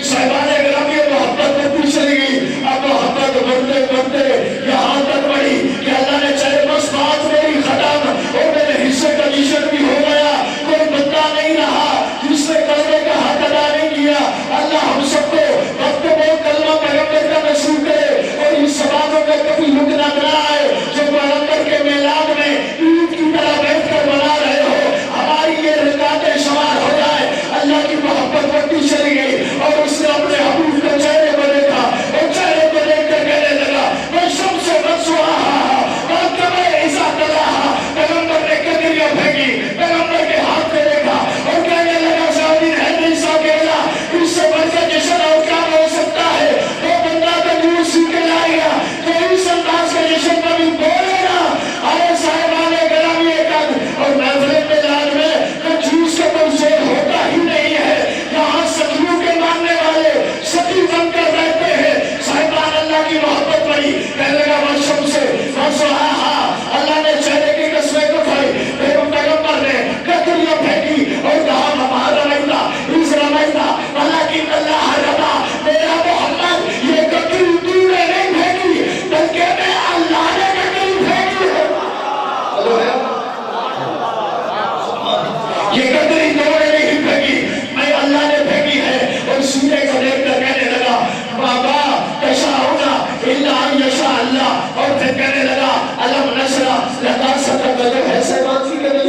साहिबान ग्राम ये मोहब्बत बढ़ती चली गई। अब मोहब्बत बढ़ते बढ़ते यहाँ तक बढ़ी कि अल्लाह ने चाहे बस बात मेरी खत्म और मेरे हिस्से का निशन भी हो गया, कोई बंदा नहीं रहा जिसने कलमे का हक अदा नहीं किया। अल्लाह हम सबको वक्त वो कलमा पैगंबर का नसीब करे और इस समाजों में कभी लुक ना कराए जो पैगंबर के मेलाद में ईद की तरह बैठ कर बना रहे हो। हमारी ये रकातें शुमार हो जाए। अल्लाह की मोहब्बत बढ़ती चली गई और उसने अपने हबीब के चेहरे को देखा और चेहरे को देख कर कहने लगा मैं सबसे पैगंबर ने कदरिया फेंकी, पैगंबर के हाथ में देखा और कहने लगा साबिन है नहीं साकेला, इससे बढ़कर जश्न और क्या हो सकता है। वो बंदा तो दूर सीख के लाएगा तो इस अंदाज का जश्न कभी बोलेगा। अरे साहिबान ग्रामी और महफिल मिलाद में तो झूठ का कोई जोर होता ही नहीं है। यहाँ सदियों के मानने वाले सती बनकर रहते हैं। साहिबान अल्लाह की मोहब्बत बड़ी कहने लगा वर्षों से अल्लाह ने चेहरे की कसमें उठाई, पैगंबर ने कदरिया फेंकी और कहा हमारा रमैता इस रमैता हालांकि अल्लाह रबा मेरा मोहम्मद ये कदरी तूने नहीं फेंकी बल्कि मैं अल्लाह ने कदरी फेंकी है। ये कदरी तूने नहीं फेंकी मैं अल्लाह ने फेंकी है। और सूर्य को देखकर कहने लगा बाबा तशाउना इल्ला यशा अल्लाह और फिर कहने लगा अलम नशरा लगा सका कदर है सहबान की कदर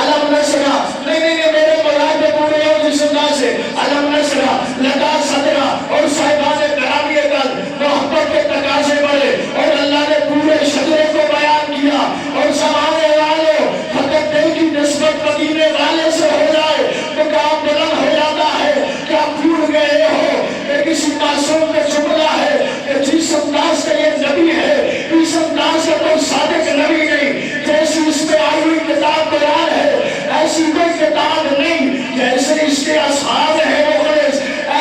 अलम नशरा नहीं मेरे मुराद पूरे हो जिस अंदाज से अलम नशरा लगा सदरा और साहिबान ग्रामी कल मोहब्बत के तकाजे बढ़े और अल्लाह ने पूरे शजरे को बयान किया और समाने वालों फकत दिल की निस्बत मदीने वाले से हो जाए तो काम बुलंद हो जाता है। क्या भूल गए हो कि किसी मासूम में जुमला है कि जिस अंदाज का ये नबी है इस अंदाज का कोई सादिक नबी नहीं। जैसी इसमें आई हुई किताब कुरान है ऐसी कोई किताब नहीं। जैसे इसके असहाब है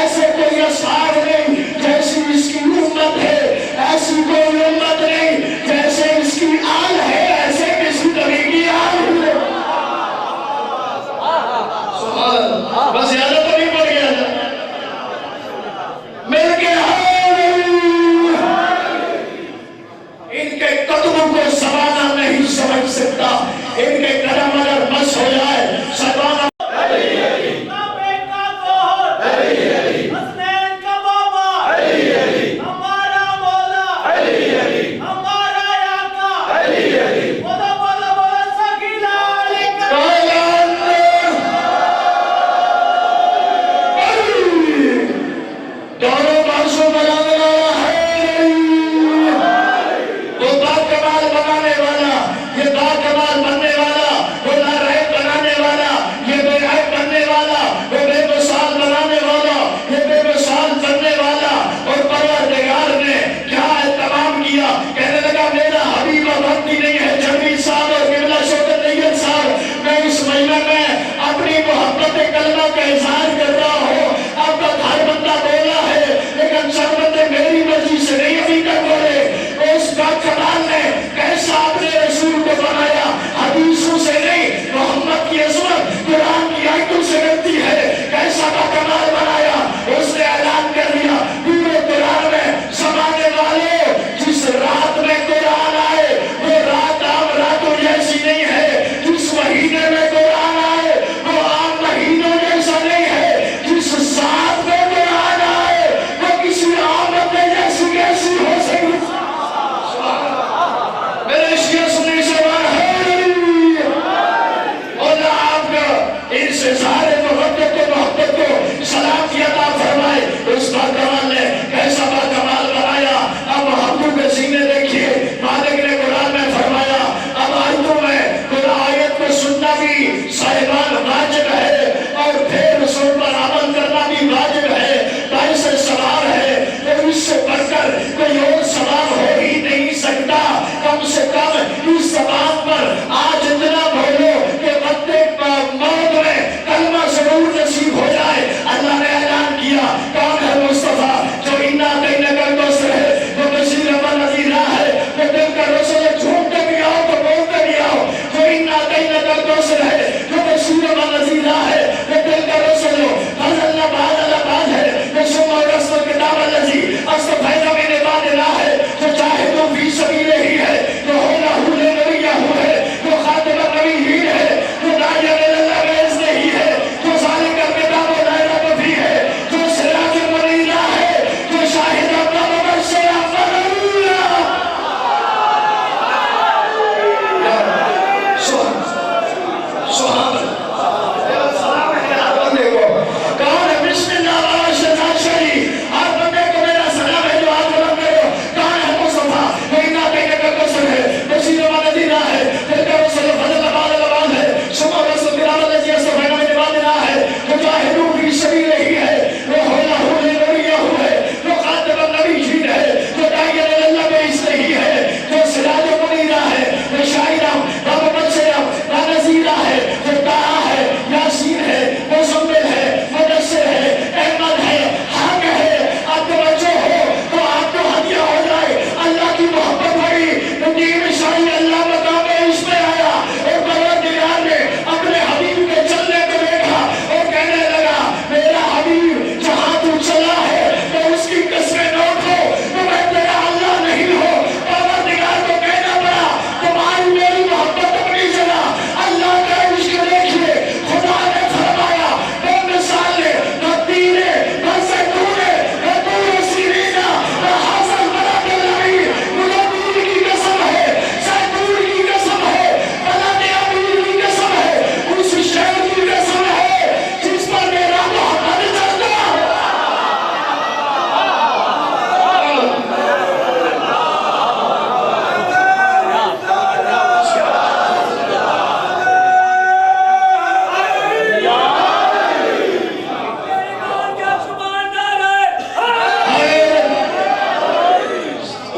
ऐसे कोई असहाब नहीं। जैसी इसकी उम्मत है ऐसी कोई उम्मत नहीं। जैसे इसकी आल है ऐसे किसी नबी की आल है। बस ज्यादा तो नहीं पड़ गया मिल गया। इनके कदमों को सवाना नहीं समझ सकता। इनके कदम अगर मस हो जाए सवाना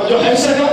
اور جو ہے سنا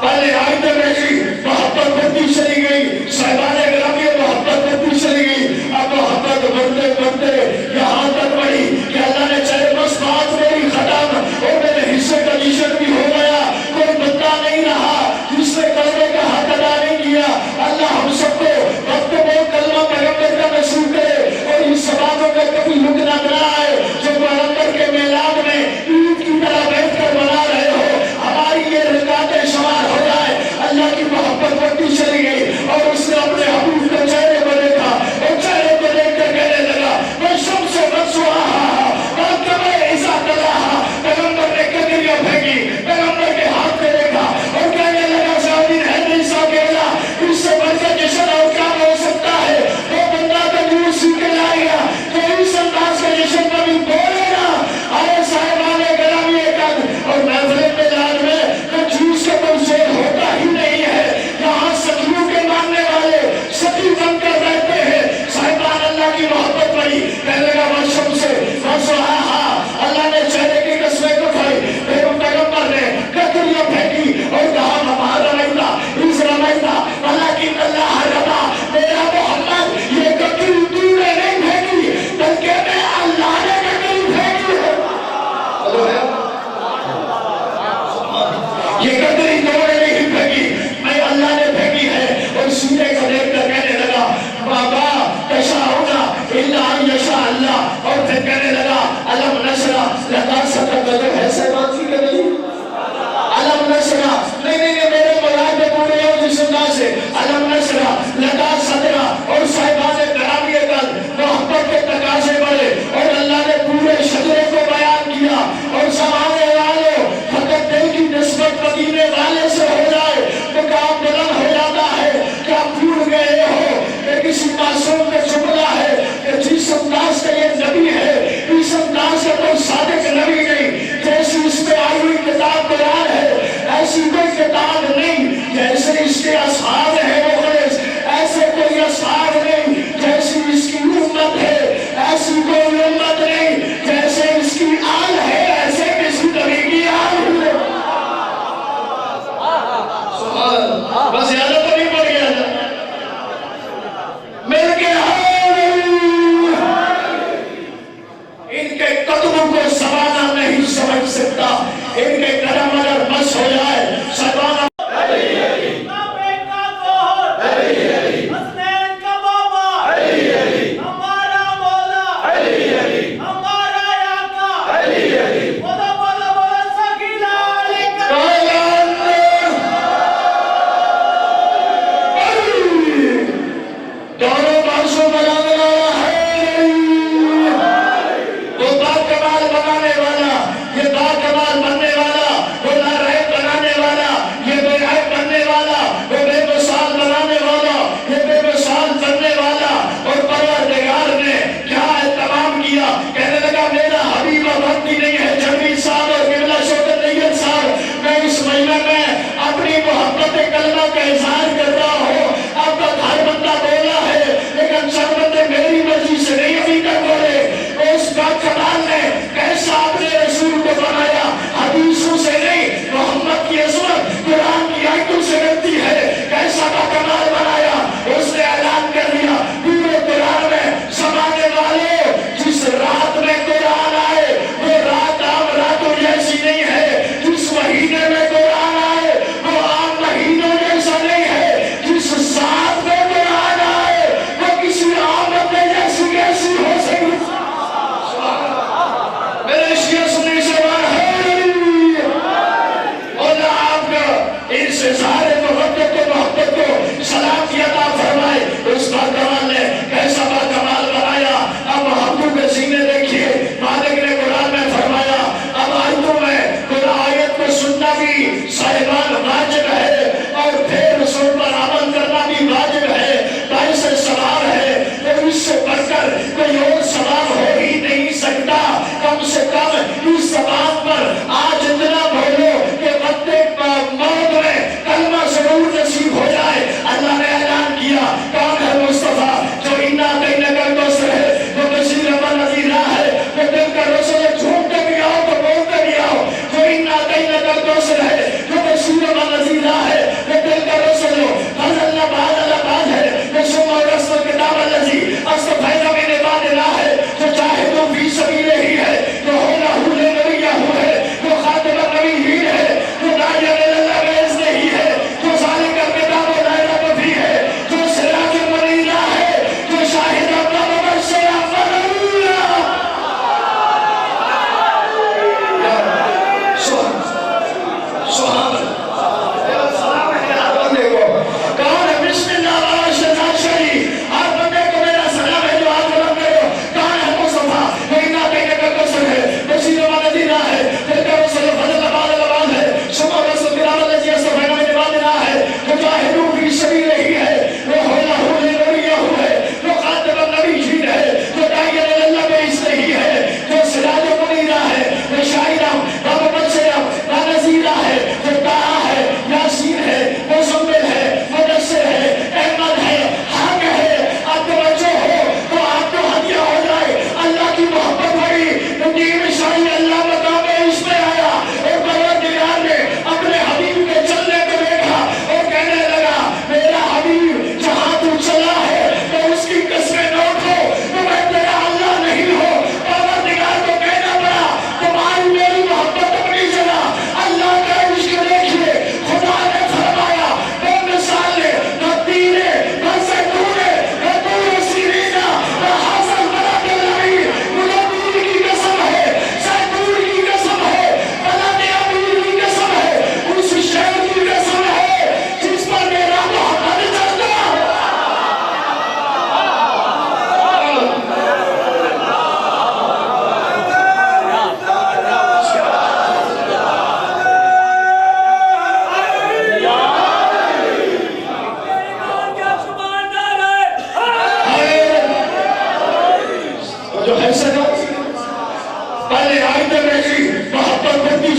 پہلے آیت بھیجی محبت بڑھتی چلی گئی صاحبان گرامی محبت بڑھتی چلی گئی اب محبت بڑھتے بڑھتے یہاں تک بڑھی کہ اللہ نے چاہے بس بات میری ختم اور میرے حصے کا نشان بھی ہو گیا کوئی بندہ نہیں رہا جس نے کلمے کا حق ادا نہیں کیا اللہ ہم سب کو وقت میں کلمہ پیغمبر کا نصیب کرے اور اس زبانوں میں کبھی رکنا نہ آئے جو پیغمبر کے میلاد میں عید کی طرح بیٹھ کر بنا رہے ہو ہماری یہ رکعتیں شمار ہو جائے اللہ کی محبت بڑھتی چلی گئی اور اس نے اپنے حبیب کے چہرے کو دیکھا اور چہرے کو دیکھ کر کہنے لگا میں شم سے بسواہا وقت میں ایسا کلاہا پیغمبر نے کتریاں پھینکی پیغمبر کے ہاتھ میں دیکھا اور کہنے لگا سعودین ہے نہیں سا کہلا اس سے بڑھ کر جشن اور کیا ہو سکتا ہے وہ بندہ تجور سیکھ کے لائے گا کہ اس انداز کا جشن کبھی بولے گا آئے صاحبان گرامی قدر اور محفل میلاد میں کنجوس کا کوئی زور ہوتا ہی نہیں ہے یہاں سخیوں کے ماننے والے سخی بن کر رہتے ہیں صاحبان اللہ کی محبت بڑی کہنے لگا ورشم سے ورسوہا اللہ نے چہرے کی قسمیں کو کھائی پیغمبر نے کتریاں پھینکی اور کہا ہمارا رہتا اس رمائتا ولیکن اللہ ربا میرا محمد یہ کتری تو نے نہیں پھینکی بلکہ میں اللہ نے کتری پھینکی ہے یہ کتری تو نے نہیں پھینکی میں اللہ نے پھینکی ہے اور سورے کو دیکھ کر کہنے لگا بابا تشاؤنا اللہ یشاء اللہ اور پھر کہنے لگا علم نشرہ لگا سکتا جو ہے سیبان کی کریں علم نشرہ نہیں میرے مراد پورے ہو جس انداز سے علم نشرہ لگا سکتا اور صاحبان گرامی کل محبت کے تقاضے بڑھے اور اللہ نے پورے شجرے کو بیان کیا اور زمانے والوں فقط دل کی نسبت مدینے والے سے ہو جائے تو کام بلند ہو جاتا ہے کیا بھول گئے ہو کہ کسی معصوم کا جملہ ہے کہ جس انداز کا یہ نبی ہے اس انداز کا کوئی صادق نبی نہیں جیسی اس میں آئی ہوئی کتاب قرآن ہے ایسی کوئی کتاب نہیں جیسے اس کے اصحاب ہیں مخلص ایسے کوئی اصحاب نہیں جیسی اس کی امت ہے ایسی کوئی امت نہیں جیسے اس کی آل ہے ایسے کسی نبی کی آل ہے بس زیادہ تو نہیں پڑ گیا مل کے ان کے قدموں کو زمانہ نہیں سمجھ سکتا ان کے قدم اگر مس ہو جائے زمانہ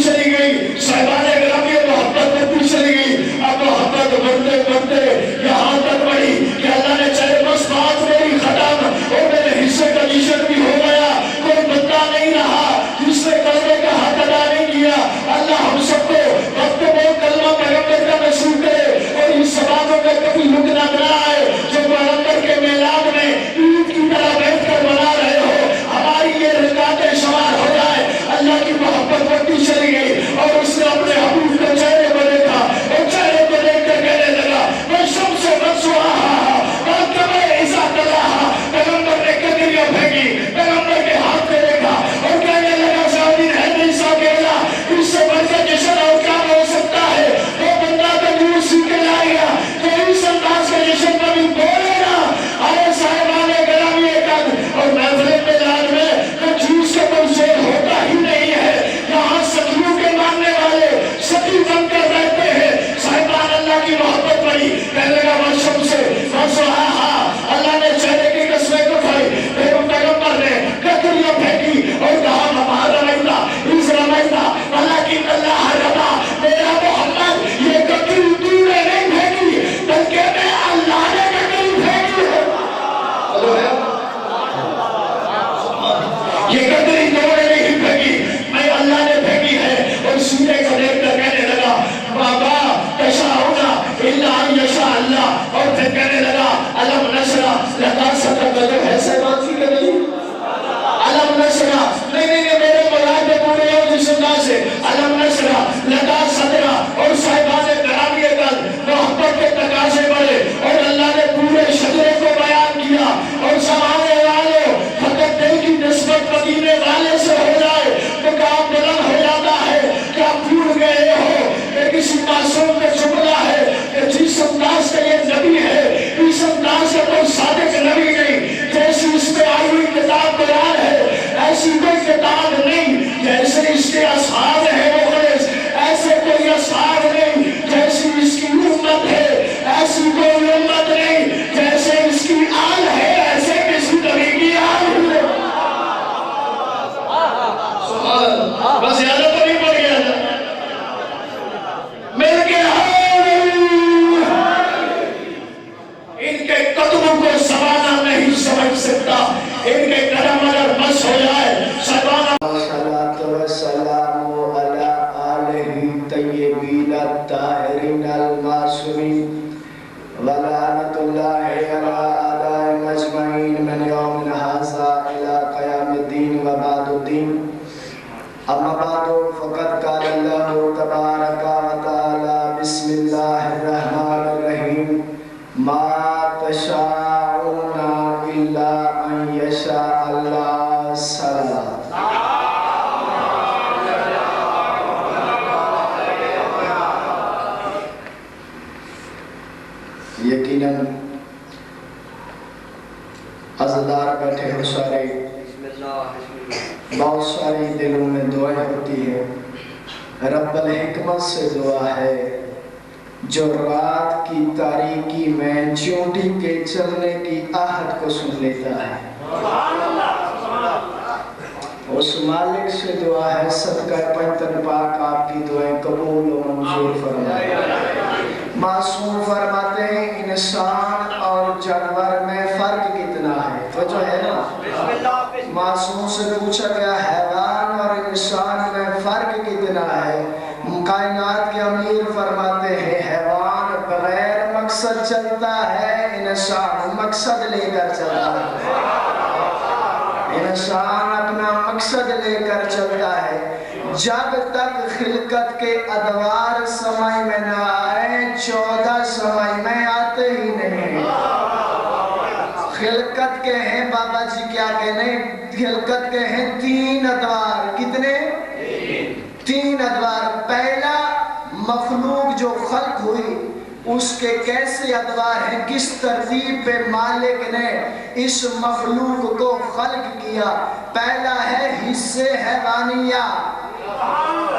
चली गई, साहिबान ग्रामी मोहब्बत बढ़ती चली गई। अब मोहब्बत बढ़ते बढ़ते यहाँ तक बढ़ी कि अल्लाह ने चाहे बस बात मेरी खत्म और मेरे हिस्से का निशन भी हो गया, कोई बंदा नहीं रहा जिसने कलमे का हक अदा नहीं किया। अल्लाह हम सबको वक्त में कलमा पैगंबर का नसीब करे और इस समाजों में कभी लुटना ना आए जो पैगंबर के मेलाद में ईद की तरह बैठकर बना रहे हो, हमारी ये रकातें शुमार हो जाए। अल्लाह की मोहब्बत बढ़ती चली गई और उसने अपने हबीब के चेहरे को देखा और चेहरे को देखकर कहने लगा मैं सबसे बचुआ पैगंबर ने कदरिया फेंकी, पैगंबर के हाथ में देखा और कहने लगा साउदीन है नहीं साकेला, इससे बढ़कर जश्न और क्या हो सकता है। वो बंदा तो दूर सीख के लाएगा जो इस अंदाज के जश्न पर भी बोलेगा। अरे साहिबान ग्रामी और महफिल मिलाद में तो जूस का कोई शेर होता ही नहीं है। यहाँ सदियों के मानने वाले सदी बनकर रहते हैं। साहिबान अल्लाह की मोहब्बत बड़ी कहने लगा वर्षों से अल्लाह ने चेहरे की कसमें उठाई, पैगंबर ने कतरियां फेंकी और कहा हमारा रमैता इस रमैता वलाकिन अल्लाह रबा, मेरा मोहम्मद ये कतरी तूने नहीं फेंकी बल्कि मैं अल्लाह ने कतरी फेंकी है। ये कतरी तूने नहीं फेंकी, मैं अल्लाह ने फेंकी है। और सूर्य को देखकर कहने लगा बाबा तशाउना इल्ला यशा अल्लाह, और फिर कहने लगा अलम नशरा लका सदर गजब है सहबान की कभी अलम नशरा नहीं मेरे मौलाद पे पूरे हो जिस अंदाज से अलम नशरा लका सदरा। और साहिबान ग्रामी का मोहब्बत के तकाजे बढ़े और अल्लाह ने पूरे शजरे को बयान किया और समाने वालों फकत दिल की निस्बत मदीने वाले से हो जाए तो काम बुलंद हो जाता है। क्या भूल गए हो कि किसी मासूम का जुमला है कि जिस अंदाज का ये नबी है इस अंदाज का कोई सादिक नबी नहीं। जैसी इसमें आई हुई किताब बयान है ऐसी कोई किताब नहीं, जैसे इसके असहाब है मुखलिस ऐसे कोई असहाब नहीं, जैसी इसकी उम्मत है ऐसी कोई उम्मत नहीं, जैसे इसकी आल है ऐसे किसी नबी की आल है। बस याद तो नहीं पड़ गया मिल के इनके कदमों को समाना नहीं समझ सकता, इनके कदम अगर मस हो जाए सलाम अला आलिहि तय्यबीन अत्ताहिरीन अल-मासूमीन व लानतुल्लाहि अला आदाइहिम अजमईन मिन यौमिन हाज़ा इला क़यामिद्दीन व बादुद्दीन। अम्मा बादु फ़क़द क़ाल अल्लाहु तबारक व तआला बिस्मिल्लाहिर रहमानिर रहीम मा तशाऊना इल्ला अन यशा अल्लाह सल्ला। यकीनन अज़दार बैठे हो सारे, बहुत सारी दिलों में दुआएं होती है। रब्बुल हिकमत से दुआ है जो रात की तारीकी में चोटी के चलने की आहट को सुन लेता है। उस मालिक से दुआ है सदका पंजतन पाक आपकी दुआएं कबूल और मंजूर फरमाए। मासूम फरमाते हैं इंसान और जानवर में फर्क कितना है, तो जो है ना मासूम से पूछा गया हैवान और इंसान में फर्क कितना है। कायनात के अमीर फरमाते हैं हैवान बगैर मकसद चलता है, इंसान मकसद लेकर चलता है। इंसान अपना मकसद लेकर चलता है। जब तक खिलकत के अदवार समय में न आए 14 समय में आते ही नहीं। खिलकत के हैं बाबा जी क्या कहने, खिलकत के हैं 3 अदवार। कितने? 3 अदवार। पहला मखलूक जो खल्क हुई उसके कैसे अदवार हैं, किस तरतीब पे मालिक ने इस मखलूक को खल्क किया। पहला है हिस्से हैवानिया,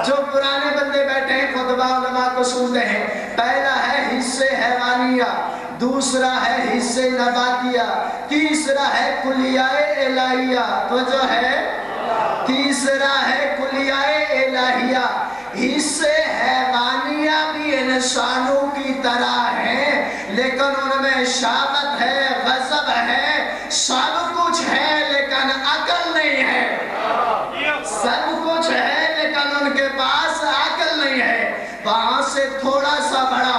जो पुराने बंदे बैठे हैं खुतबा उलमा को सुनते हैं। पहला है हिस्से हैवानिया, दूसरा है हिस्से नबातिया, तीसरा है कुलियाए इलाहिया। तो जो है तीसरा है कुलियाए इलाहिया। سانو کی طرح ہیں لیکن ان میں شامت ہے، غضب ہے، سب کچھ ہے لیکن عقل نہیں ہے، سب کچھ ہے لیکن ان کے پاس عقل نہیں ہے۔ وہاں سے تھوڑا سا بڑا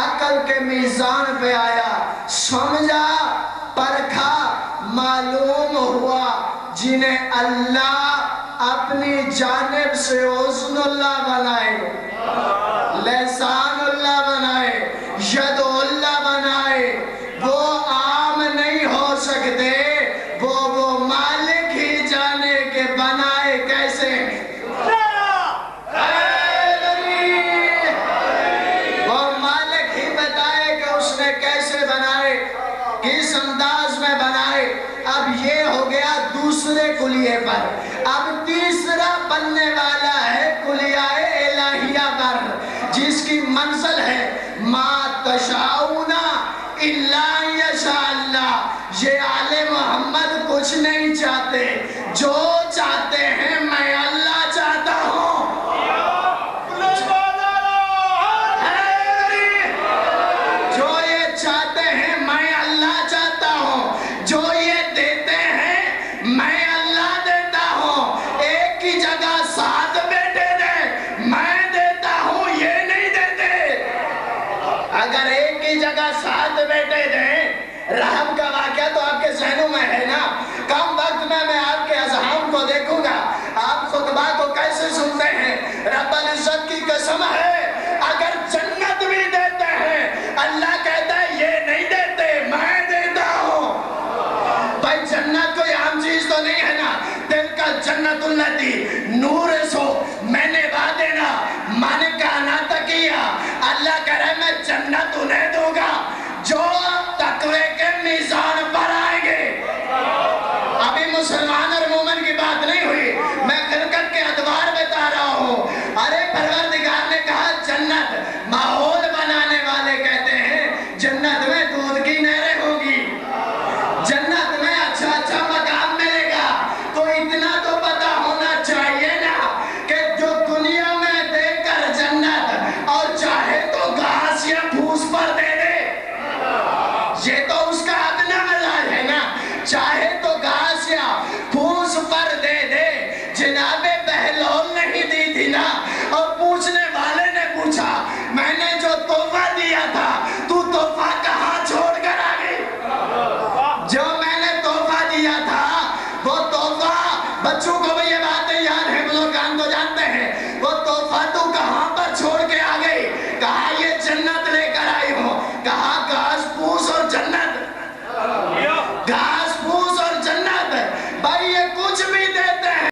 عقل کے میزان پہ آیا، سمجھا، پرکھا، معلوم ہوا جنہیں اللہ اپنی جانب سے اذن اللہ بنائے، لسان اللہ بنائے، ید اللہ بنائے، وہ عام نہیں ہو سکتے، وہ مالک ہی جانے کے بنائے کیسے، وہ مالک ہی بتائے کہ اس نے کیسے بنائے، کس انداز میں بنائے۔ اب یہ ہو گیا دوسرے کلیے پر، اب تیسرا بننے والا ہے کلیہ الہیہ پر، جس کی منزل ہے ما تشاؤون الا یشاء اللہ۔ یہ آل محمد کچھ نہیں چاہتے، جو چاہتے ہیں میں اللہ چاہتا ہوں، جو یہ چاہتے ہیں میں اللہ چاہتا ہوں، جو یہ دیتے ہیں میں اللہ دیتا ہوں۔ ایک کی جگہ 7 بیٹے دے میں دیتا ہوں، یہ نہیں دیتے۔ اگر ایک کی جگہ 7 بیٹے دیں، رحم کا واقعہ تو آپ کے ذہنوں میں ہے نا، کم وقت میں آپ کے اذہان کو دیکھوں گا، آپ خطبہ کو کیسے سنتے ہیں۔ رب العزت کی قسم ہے اگر جنت بھی دیتے ہیں اللہ کہتا ہے یہ نہیں دیتے میں دیتا ہوں۔ بھائی جنت کوئی عام چیز تو نہیں ہے نا، تلک الجنت التی نورثو، میں نے وعدے نا من کانا تقیا، اللہ کہہ رہا ہے میں جنت انہیں دوں گا جو تقوی کے میزان پر آئیں گے۔ ابھی مسلمان اور مومن کی بات نہیں ہوئی، میں خلقت کے ادوار بتا رہا ہوں۔ ارے پروردگار نے کہا جنت، ماحول بنانے والے کہتے ہیں جنت میں دودھ کی نہریں ہوگی، جنت میں اچھا اچھا مقام ملے گا۔ تو اتنا تو پتا ہونا چاہیے نا کہ جو دنیا میں دے کر جنت اور چاہے تو گھاس یا پھوس پر دے دے، یہ تو اس کا اپنا مزاج ہے نا، چاہے